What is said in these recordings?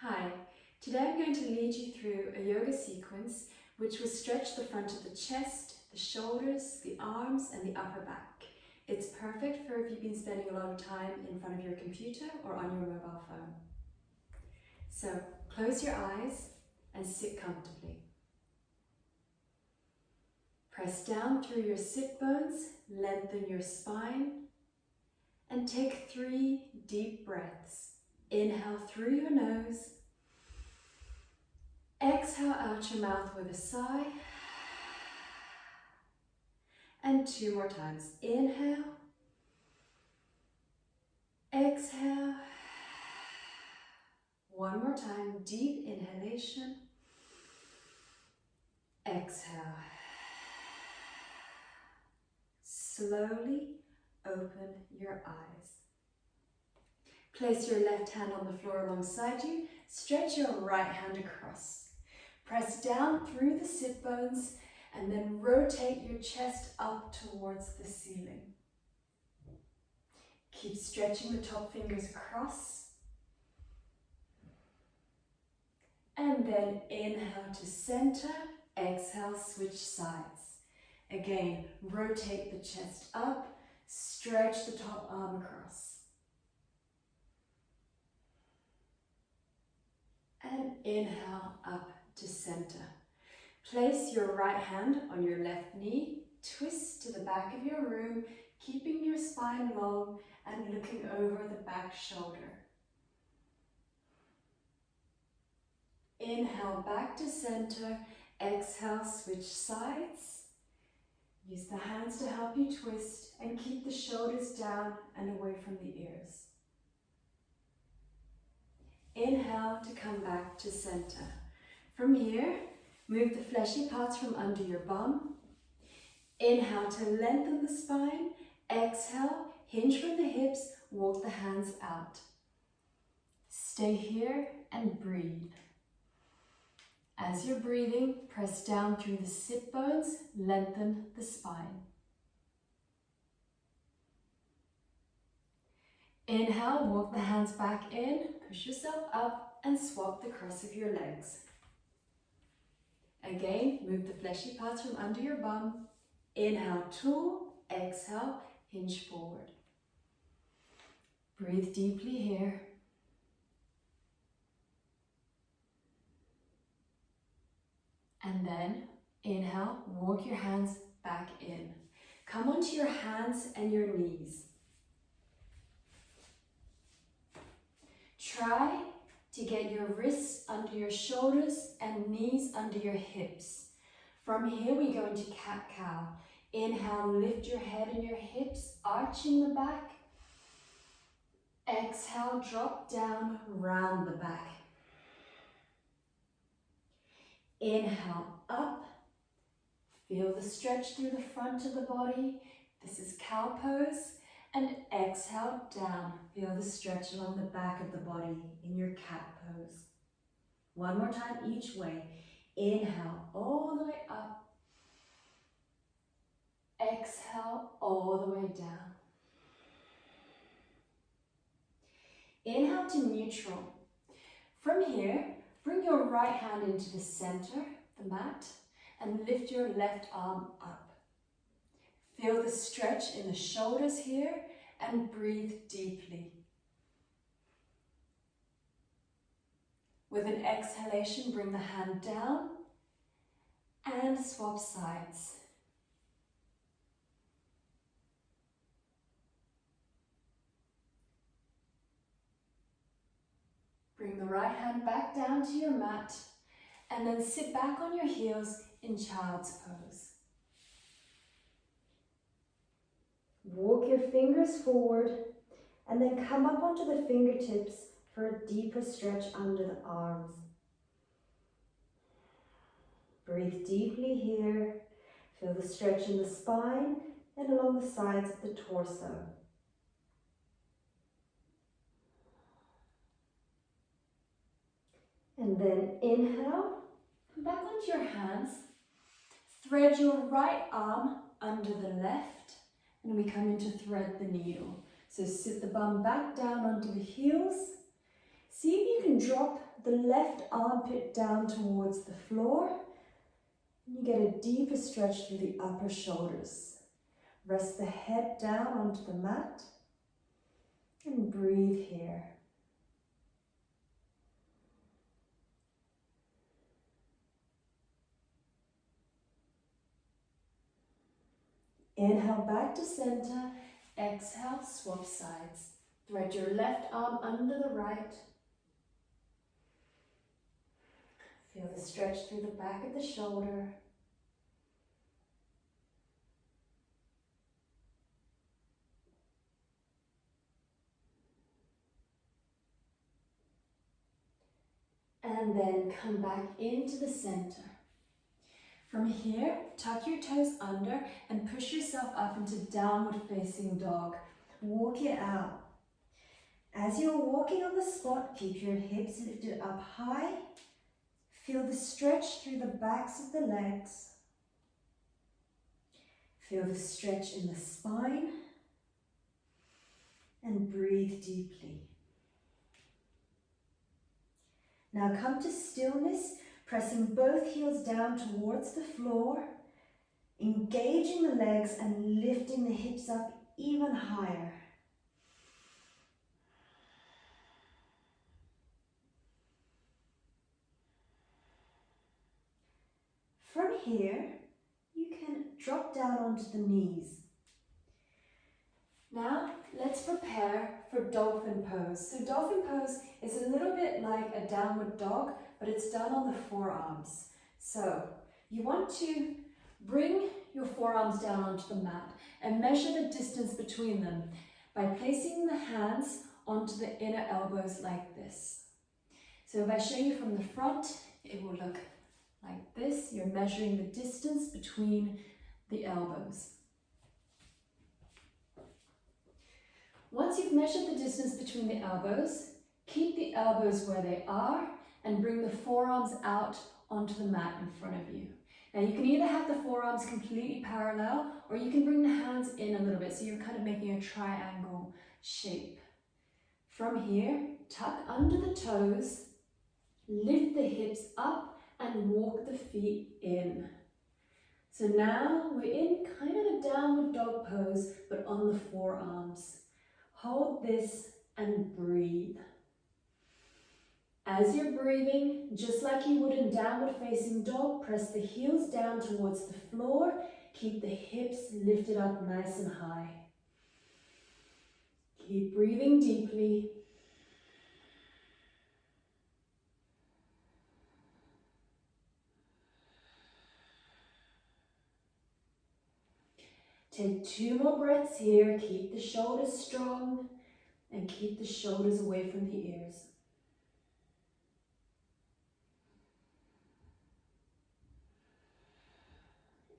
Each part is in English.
Hi, today I'm going to lead you through a yoga sequence which will stretch the front of the chest, the shoulders, the arms and the upper back. It's perfect for if you've been spending a lot of time in front of your computer or on your mobile phone. So close your eyes and sit comfortably. Press down through your sit bones, lengthen your spine and take 3 deep breaths. Inhale through your nose. Exhale out your mouth with a sigh. And 2 more times. Inhale. Exhale. 1 more time. Deep inhalation. Exhale. Slowly open your eyes. Place your left hand on the floor alongside you. Stretch your right hand across. Press down through the sit bones and then rotate your chest up towards the ceiling. Keep stretching the top fingers across. And then inhale to center. Exhale, switch sides. Again, rotate the chest up. Stretch the top arm across. And inhale up to center. Place your right hand on your left knee. Twist to the back of your room, keeping your spine long and looking over the back shoulder. Inhale back to center. Exhale, switch sides. Use the hands to help you twist and keep the shoulders down and away from the ears. Inhale to come back to center. From here, move the fleshy parts from under your bum. Inhale to lengthen the spine. Exhale, hinge from the hips, walk the hands out. Stay here and breathe. As you're breathing, press down through the sit bones, lengthen the spine. Inhale, walk the hands back in, push yourself up and swap the cross of your legs. Again, move the fleshy parts from under your bum. Inhale, tool. Exhale, hinge forward. Breathe deeply here. And then, inhale, walk your hands back in. Come onto your hands and your knees. Try to get your wrists under your shoulders and knees under your hips. From here we go into cat-cow. Inhale, lift your head and your hips, arching the back. Exhale, drop down, round the back. Inhale, up. Feel the stretch through the front of the body. This is cow pose. And exhale, down. Feel the stretch along the back of the body in your cat pose. 1 more time each way. Inhale, all the way up. Exhale, all the way down. Inhale to neutral. From here, bring your right hand into the center, the mat, and lift your left arm up. Feel the stretch in the shoulders here and breathe deeply. With an exhalation, bring the hand down and swap sides. Bring the right hand back down to your mat and then sit back on your heels in child's pose. Walk your fingers forward and then come up onto the fingertips for a deeper stretch under the arms. Breathe deeply here. Feel the stretch in the spine and along the sides of the torso. And then inhale, come back onto your hands. Thread your right arm under the left. And we come into thread the needle. So sit the bum back down onto the heels. See if you can drop the left armpit down towards the floor. You get a deeper stretch through the upper shoulders. Rest the head down onto the mat and breathe here. Inhale back to center. Exhale, swap sides. Thread your left arm under the right. Feel the stretch through the back of the shoulder. And then come back into the center. From here, tuck your toes under and push yourself up into downward facing dog. Walk it out. As you're walking on the spot, keep your hips lifted up high. Feel the stretch through the backs of the legs. Feel the stretch in the spine. And breathe deeply. Now come to stillness, pressing both heels down towards the floor, engaging the legs and lifting the hips up even higher. From here, you can drop down onto the knees. Now, let's prepare for Dolphin Pose. So Dolphin Pose is a little bit like a downward dog, but it's done on the forearms. So you want to bring your forearms down onto the mat and measure the distance between them by placing the hands onto the inner elbows like this. So if I show you from the front, it will look like this. You're measuring the distance between the elbows. Once you've measured the distance between the elbows, keep the elbows where they are and bring the forearms out onto the mat in front of you. Now you can either have the forearms completely parallel or you can bring the hands in a little bit so you're kind of making a triangle shape. From here, tuck under the toes, lift the hips up and walk the feet in. So now we're in kind of a downward dog pose but on the forearms. Hold this and breathe. As you're breathing, just like you would in downward facing dog, press the heels down towards the floor. Keep the hips lifted up nice and high. Keep breathing deeply. Take 2 more breaths here. Keep the shoulders strong and keep the shoulders away from the ears.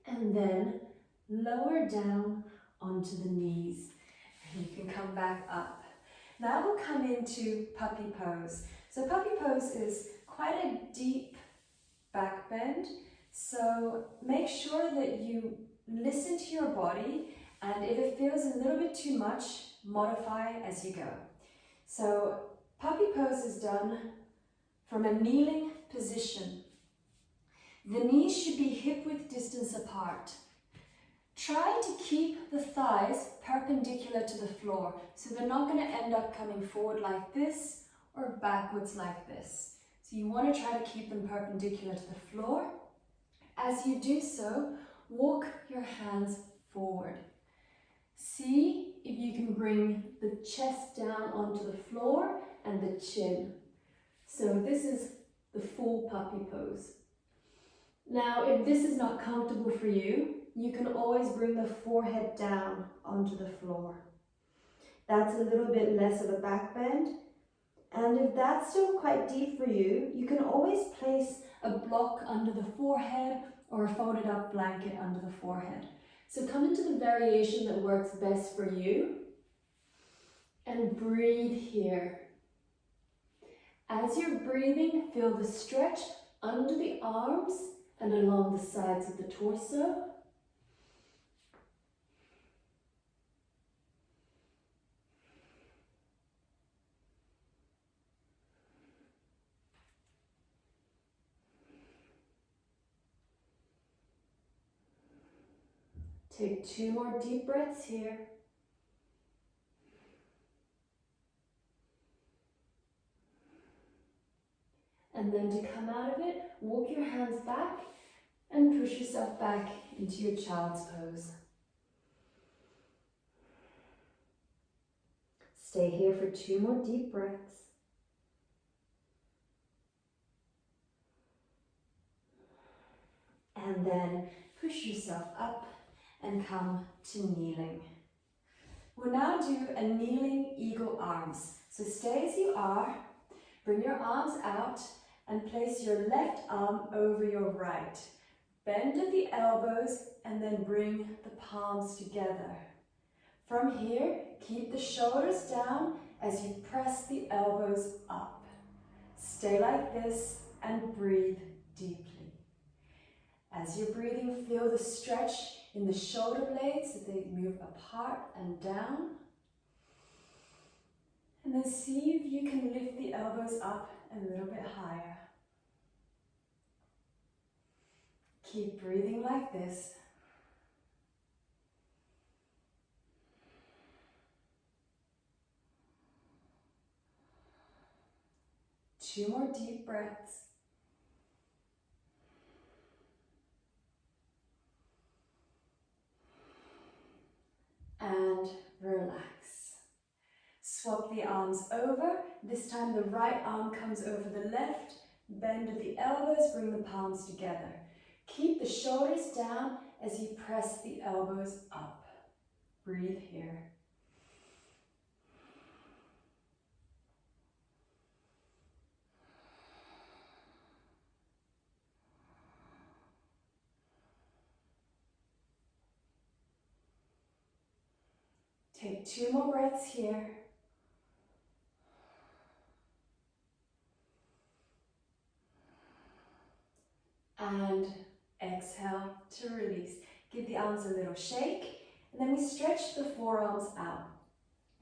And then lower down onto the knees. And you can come back up. Now we'll come into puppy pose. So puppy pose is quite a deep back bend. So make sure that you listen to your body, and if it feels a little bit too much, modify as you go. So puppy pose is done from a kneeling position. The knees should be hip-width distance apart. Try to keep the thighs perpendicular to the floor, so they're not going to end up coming forward like this or backwards like this. So you want to try to keep them perpendicular to the floor. As you do so, walk your hands forward. See if you can bring the chest down onto the floor and the chin. So this is the full puppy pose. Now, if this is not comfortable for you, you can always bring the forehead down onto the floor. That's a little bit less of a back bend. And if that's still quite deep for you, you can always place a block under the forehead or a folded up blanket under the forehead. So come into the variation that works best for you and breathe here. As you're breathing, feel the stretch under the arms and along the sides of the torso. Take 2 more deep breaths here. And then to come out of it, walk your hands back and push yourself back into your child's pose. Stay here for 2 more deep breaths. And then push yourself up and come to kneeling. We'll now do a kneeling eagle arms. So stay as you are, bring your arms out and place your left arm over your right. Bend at the elbows and then bring the palms together. From here, keep the shoulders down as you press the elbows up. Stay like this and breathe deeply. As you're breathing, feel the stretch in the shoulder blades as they move apart and down. And then see if you can lift the elbows up a little bit higher. Keep breathing like this. Two more deep breaths. And relax. Swap the arms over. This time the right arm comes over the left. Bend at the elbows, bring the palms together. Keep the shoulders down as you press the elbows up. Breathe here. Take 2 more breaths here. And exhale to release. Give the arms a little shake, and then we stretch the forearms out.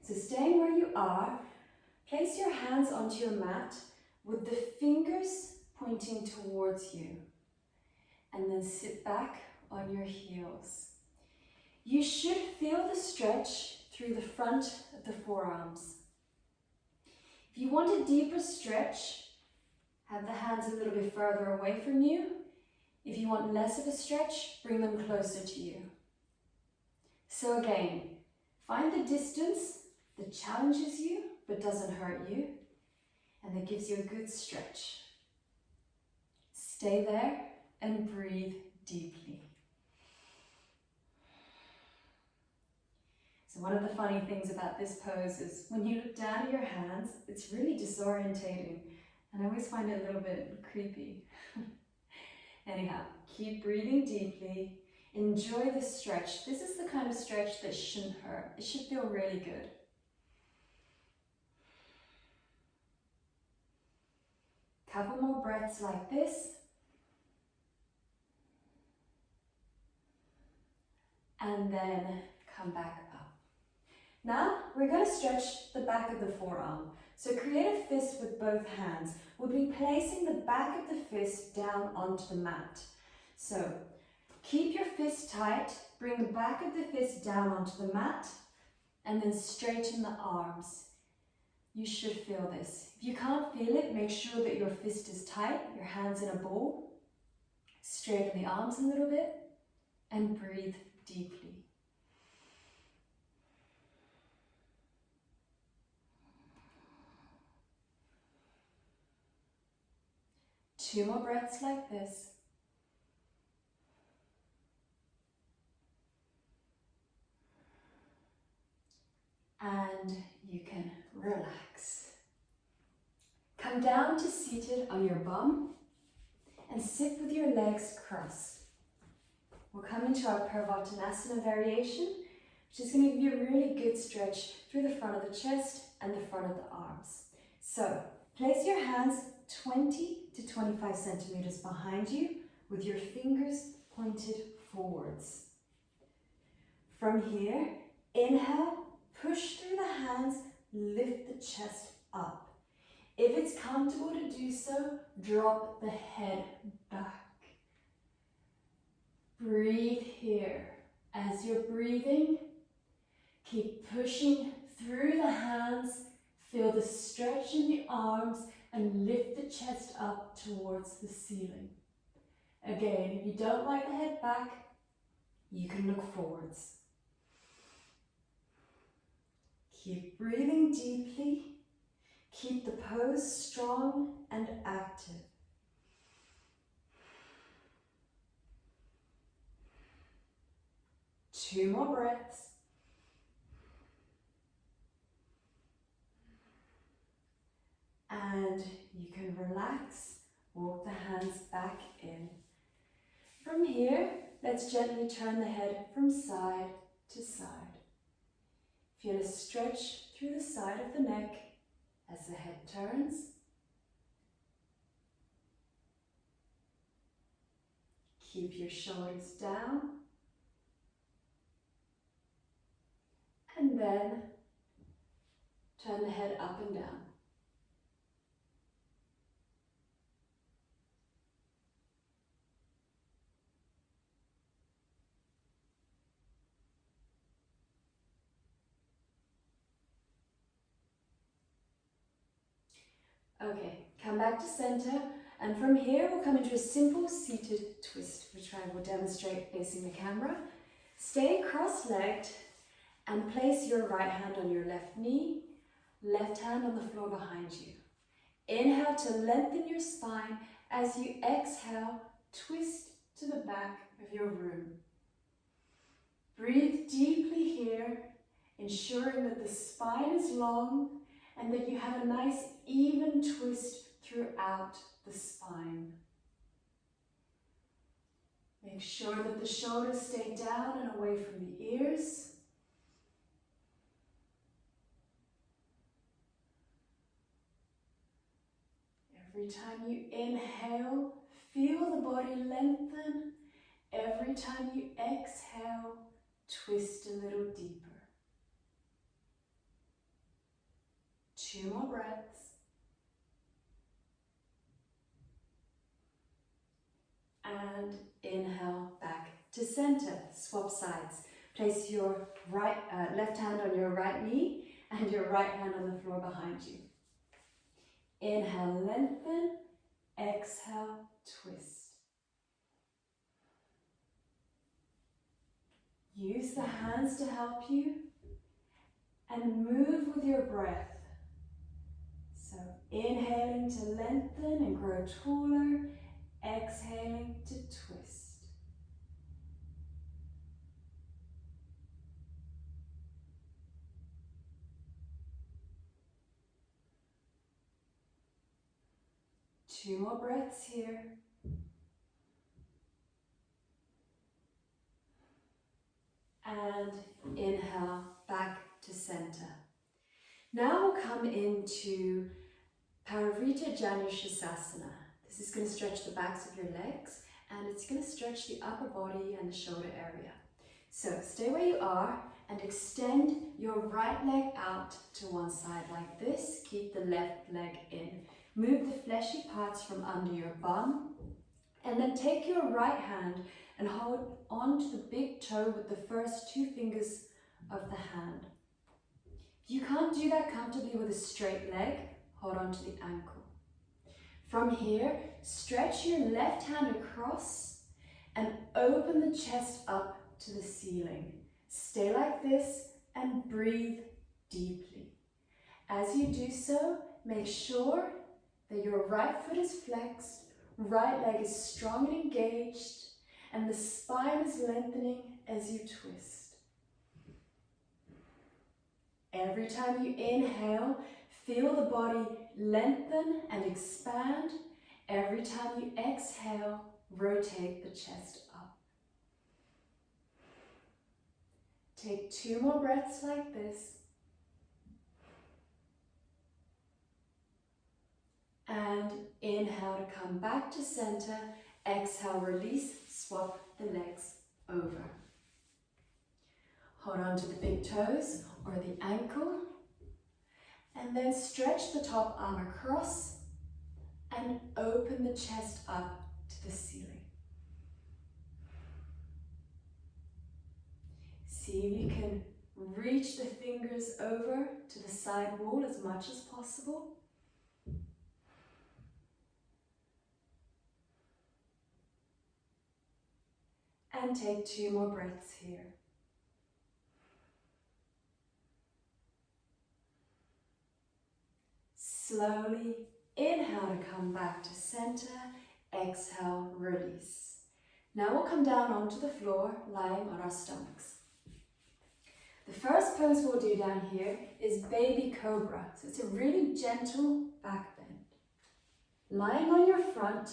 So staying where you are, place your hands onto your mat with the fingers pointing towards you. And then sit back on your heels. You should feel the stretch through the front of the forearms. If you want a deeper stretch, have the hands a little bit further away from you. If you want less of a stretch, bring them closer to you. So again, find the distance that challenges you but doesn't hurt you, and that gives you a good stretch. Stay there and breathe deeply. So one of the funny things about this pose is when you look down at your hands, it's really disorientating, and I always find it a little bit creepy. Anyhow, keep breathing deeply. Enjoy the stretch. This is the kind of stretch that shouldn't hurt. It should feel really good. Couple more breaths like this. And then come back up. Now we're going to stretch the back of the forearm. So create a fist with both hands. We'll be placing the back of the fist down onto the mat. So keep your fist tight, bring the back of the fist down onto the mat, and then straighten the arms. You should feel this. If you can't feel it, make sure that your fist is tight, your hands in a ball. Straighten the arms a little bit and breathe deeply. Two more breaths like this. And you can relax. Come down to seated on your bum and sit with your legs crossed. We'll come into our Purvottanasana variation, which is going to give you a really good stretch through the front of the chest and the front of the arms. So place your hands 20 to 25 centimeters behind you with your fingers pointed forwards. From here, inhale, push through the hands, lift the chest up. If it's comfortable to do so, drop the head back. Breathe here As you're breathing, keep pushing through the hands, feel the stretch in the arms, and lift the chest up towards the ceiling. Again, if you don't like the head back, you can look forwards. Keep breathing deeply. Keep the pose strong and active. Two more breaths. And you can relax, walk the hands back in. From here, let's gently turn the head from side to side. Feel a stretch through the side of the neck as the head turns. Keep your shoulders down. And then turn the head up and down. Okay, come back to center, and from here we'll come into a simple seated twist, which I will demonstrate facing the camera. Stay cross-legged and place your right hand on your left knee, left hand on the floor behind you. Inhale to lengthen your spine. As you exhale, twist to the back of your room. Breathe deeply here, ensuring that the spine is long and that you have a nice even twist throughout the spine. Make sure that the shoulders stay down and away from the ears. Every time you inhale, feel the body lengthen. Every time you exhale, twist a little deeper. Two more breaths. And inhale back to center. Swap sides. Place your left hand on your right knee and your right hand on the floor behind you. Inhale, lengthen. Exhale, twist. Use the hands to help you and move with your breath. So inhaling to lengthen and grow taller, exhaling to twist. Two more breaths here. And inhale back to center. Now we'll come into Parivrtta Janu Sirsasana. This is going to stretch the backs of your legs and it's going to stretch the upper body and the shoulder area. So stay where you are and extend your right leg out to one side like this. Keep the left leg in. Move the fleshy parts from under your bum and then take your right hand and hold on to the big toe with the first two fingers of the hand. If you can't do that comfortably with a straight leg, hold on to the ankle. From here, stretch your left hand across and open the chest up to the ceiling. Stay like this and breathe deeply. As you do so, make sure that your right foot is flexed, right leg is strong and engaged, and the spine is lengthening as you twist. Every time you inhale, feel the body lengthen and expand. Every time you exhale, rotate the chest up. Take two more breaths like this. And inhale to come back to center. Exhale, release, swap the legs over. Hold on to the big toes or the ankle. And then stretch the top arm across and open the chest up to the ceiling. See if you can reach the fingers over to the side wall as much as possible. And take 2 more breaths here. Slowly inhale to come back to center. Exhale, release. Now we'll come down onto the floor, lying on our stomachs. The first pose we'll do down here is Baby Cobra. So it's a really gentle back bend. Lying on your front,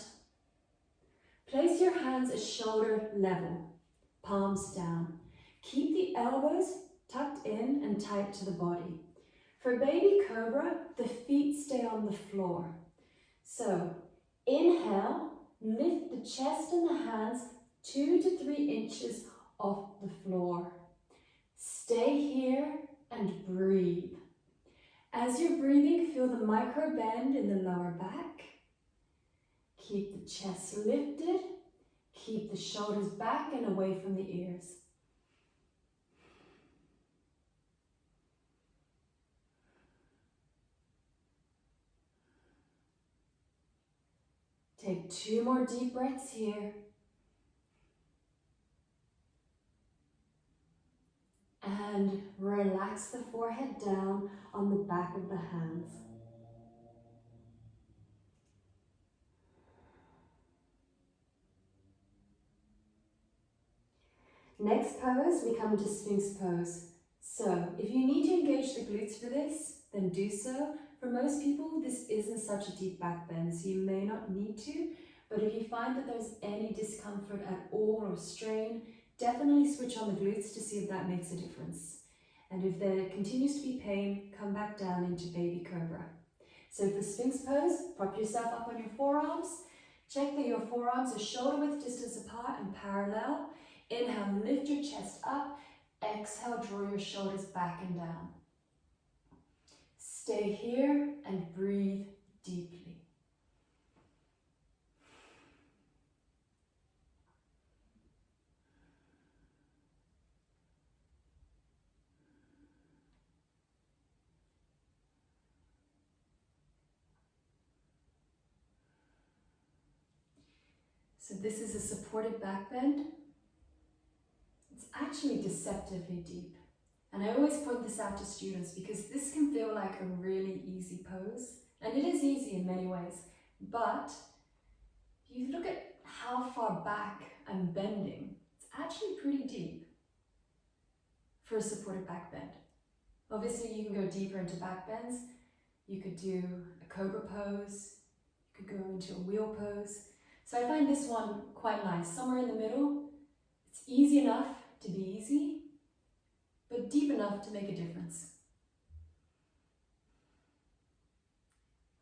place your hands at shoulder level, palms down. Keep the elbows tucked in and tight to the body. For Baby Cobra, the feet stay on the floor. So inhale, lift the chest and the hands 2 to 3 inches off the floor. Stay here and breathe. As you're breathing, feel the micro bend in the lower back. Keep the chest lifted. Keep the shoulders back and away from the ears. Take 2 more deep breaths here. And relax the forehead down on the back of the hands. Next pose, we come into Sphinx Pose. So if you need to engage the glutes for this, then do so. For most people, this isn't such a deep back bend, so you may not need to. But if you find that there's any discomfort at all or strain, definitely switch on the glutes to see if that makes a difference. And if there continues to be pain, come back down into Baby Cobra. So for Sphinx Pose, prop yourself up on your forearms. Check that your forearms are shoulder width distance apart and parallel. Inhale, lift your chest up. Exhale, draw your shoulders back and down. Stay here and breathe deeply. So this is a supported back bend. It's actually deceptively deep. And I always point this out to students because this can feel like a really easy pose. And it is easy in many ways. But if you look at how far back I'm bending, it's actually pretty deep for a supported back bend. Obviously you can go deeper into back bends. You could do a Cobra pose. You could go into a wheel pose. So I find this one quite nice, somewhere in the middle. It's easy enough to be easy, but deep enough to make a difference.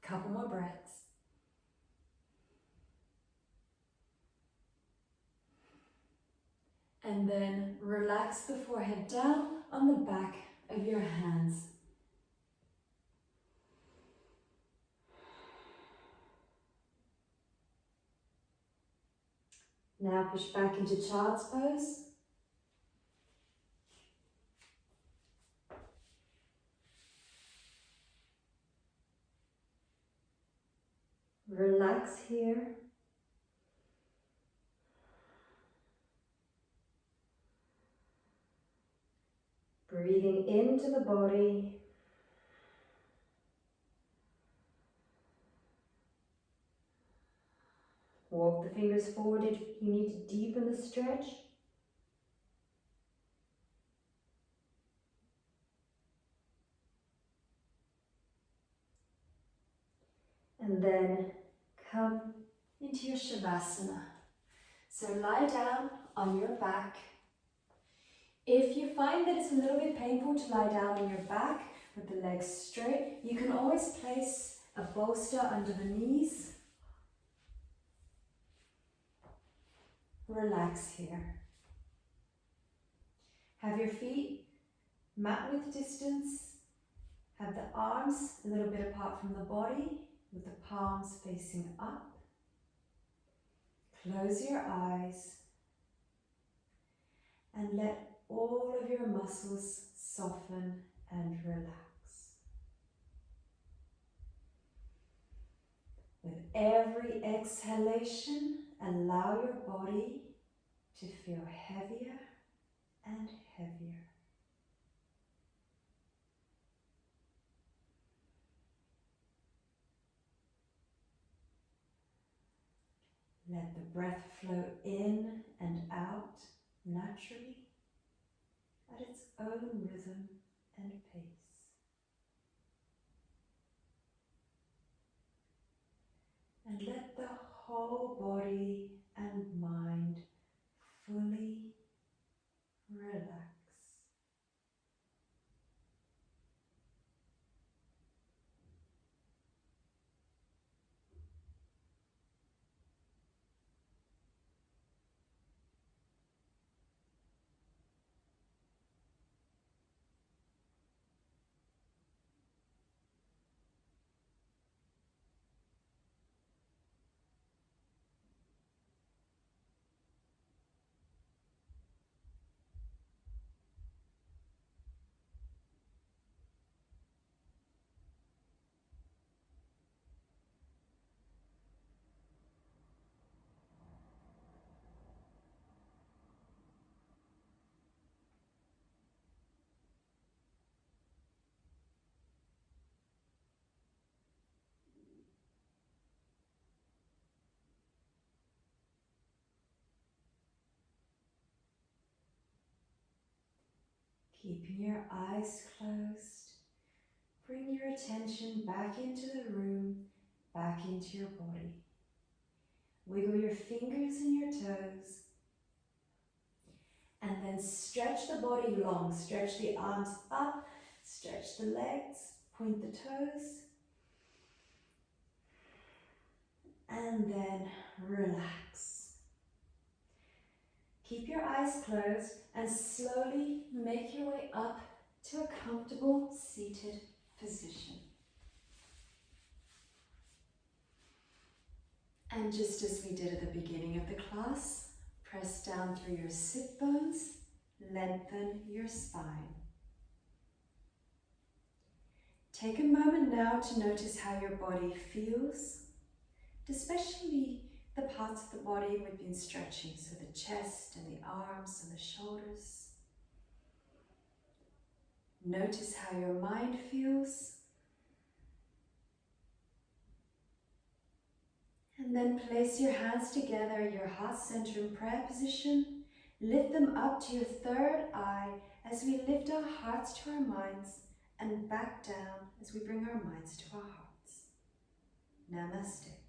Couple more breaths. And then relax the forehead down on the back of your hands. Now push back into Child's Pose. Relax here. Breathing into the body. Walk the fingers forward if you need to deepen the stretch. And then come into your Savasana. So lie down on your back. If you find that it's a little bit painful to lie down on your back with the legs straight, you can always place a bolster under the knees. Relax here. Have your feet mat width distance. Have the arms a little bit apart from the body with the palms facing up. Close your eyes and let all of your muscles soften and relax. With every exhalation, allow your body to feel heavier and heavier. Let the breath flow in and out naturally at its own rhythm and pace. And let the whole body and mind fully relax. Keeping your eyes closed, bring your attention back into the room, back into your body. Wiggle your fingers and your toes, and then stretch the body long. Stretch the arms up, stretch the legs, point the toes, and then relax. Keep your eyes closed and slowly make your way up to a comfortable seated position. And just as we did at the beginning of the class, press down through your sit bones, lengthen your spine. Take a moment now to notice how your body feels, especially the parts of the body we've been stretching, so the chest and the arms and the shoulders. Notice how your mind feels. And then place your hands together, your heart center in prayer position. Lift them up to your third eye as we lift our hearts to our minds and back down as we bring our minds to our hearts. Namaste.